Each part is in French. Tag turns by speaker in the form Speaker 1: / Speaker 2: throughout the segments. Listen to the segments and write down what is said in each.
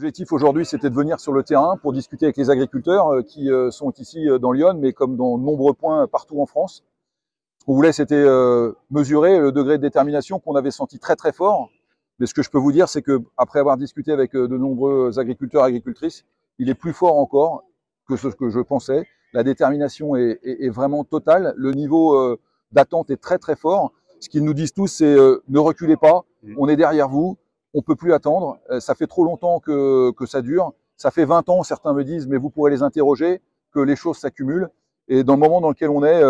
Speaker 1: L'objectif aujourd'hui, c'était de venir sur le terrain pour discuter avec les agriculteurs qui sont ici dans Lyon, mais comme dans de nombreux points partout en France. Ce qu'on voulait, c'était mesurer le degré de détermination qu'on avait senti très très fort. Mais ce que je peux vous dire, c'est que après avoir discuté avec de nombreux agriculteurs et agricultrices, il est plus fort encore que ce que je pensais. La détermination est vraiment totale. Le niveau d'attente est très très fort. Ce qu'ils nous disent tous, c'est ne reculez pas, on est derrière vous. On ne peut plus attendre, ça fait trop longtemps que ça dure, ça fait 20 ans, certains me disent, mais vous pourrez les interroger, que les choses s'accumulent. Et dans le moment dans lequel on est,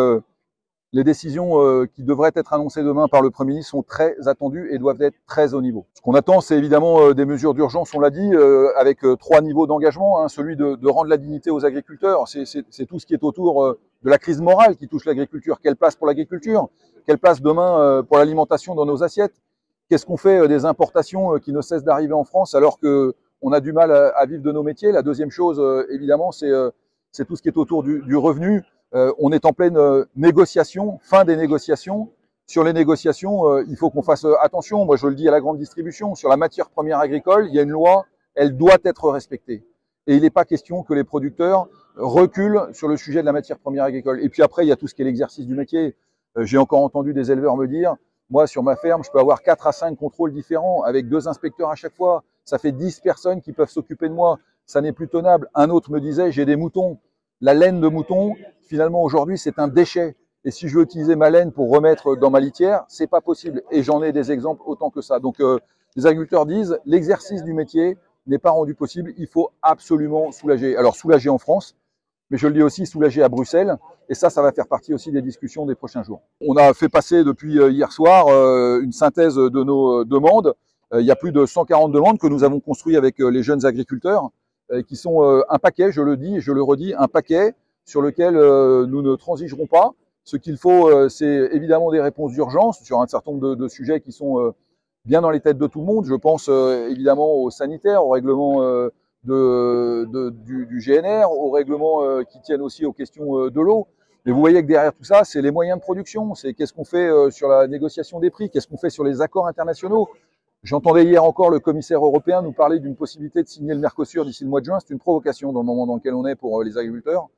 Speaker 1: les décisions qui devraient être annoncées demain par le Premier ministre sont très attendues et doivent être très haut niveau. Ce qu'on attend, c'est évidemment des mesures d'urgence, on l'a dit, avec 3 niveaux d'engagement. Celui de rendre la dignité aux agriculteurs, c'est tout ce qui est autour de la crise morale qui touche l'agriculture. Quelle place pour l'agriculture? Quelle place demain pour l'alimentation dans nos assiettes? Qu'est-ce qu'on fait des importations qui ne cessent d'arriver en France alors qu'on a du mal à vivre de nos métiers? La deuxième chose, évidemment, c'est tout ce qui est autour du revenu. On est en pleine négociation, fin des négociations. Sur les négociations, il faut qu'on fasse attention. Moi, je le dis à la grande distribution. Sur la matière première agricole, il y a une loi, elle doit être respectée. Et il n'est pas question que les producteurs reculent sur le sujet de la matière première agricole. Et puis après, il y a tout ce qui est l'exercice du métier. J'ai encore entendu des éleveurs me dire, moi, sur ma ferme, je peux avoir 4 à 5 contrôles différents avec 2 inspecteurs à chaque fois. Ça fait 10 personnes qui peuvent s'occuper de moi. Ça n'est plus tenable. Un autre me disait, j'ai des moutons. La laine de mouton, finalement, aujourd'hui, c'est un déchet. Et si je veux utiliser ma laine pour remettre dans ma litière, c'est pas possible. Et j'en ai des exemples autant que ça. Donc, les agriculteurs disent, l'exercice du métier n'est pas rendu possible. Il faut absolument soulager. Alors, soulager en France, mais je le dis aussi, soulager à Bruxelles. Et ça va faire partie aussi des discussions des prochains jours. On a fait passer depuis hier soir une synthèse de nos demandes. Il y a plus de 140 demandes que nous avons construites avec les jeunes agriculteurs, qui sont un paquet, je le dis et je le redis, un paquet sur lequel nous ne transigerons pas. Ce qu'il faut, c'est évidemment des réponses d'urgence sur un certain nombre de sujets qui sont bien dans les têtes de tout le monde. Je pense évidemment aux sanitaires, au règlement du GNR, aux règlements qui tiennent aussi aux questions de l'eau. Mais vous voyez que derrière tout ça, c'est les moyens de production, c'est qu'est-ce qu'on fait sur la négociation des prix, qu'est-ce qu'on fait sur les accords internationaux. J'entendais hier encore le commissaire européen nous parler d'une possibilité de signer le Mercosur d'ici le mois de juin. C'est une provocation dans le moment dans lequel on est pour les agriculteurs.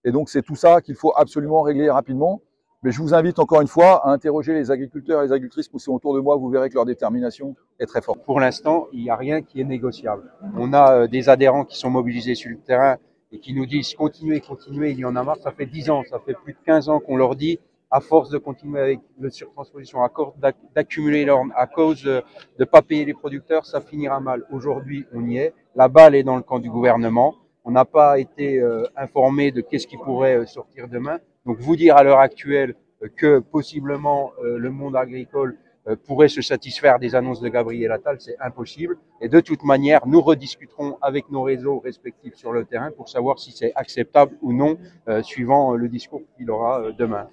Speaker 1: Et donc c'est tout ça qu'il faut absolument régler rapidement. Mais je vous invite encore une fois à interroger les agriculteurs et les agricultrices qui sont autour de moi. Vous verrez que leur détermination est très forte.
Speaker 2: Pour l'instant, il n'y a rien qui est négociable. On a des adhérents qui sont mobilisés sur le terrain et qui nous disent continuez, continuez, il y en a marre. Ça fait 10 ans, ça fait plus de 15 ans qu'on leur dit, à force de continuer avec le surtransposition, à cause d'accumuler l'ordre, à cause de ne pas payer les producteurs, ça finira mal. Aujourd'hui, on y est. La balle est dans le camp du gouvernement. On n'a pas été informé de qu'est-ce qui pourrait sortir demain. Donc vous dire à l'heure actuelle que possiblement le monde agricole pourrait se satisfaire des annonces de Gabriel Attal, c'est impossible. Et de toute manière, nous rediscuterons avec nos réseaux respectifs sur le terrain pour savoir si c'est acceptable ou non, suivant le discours qu'il aura demain.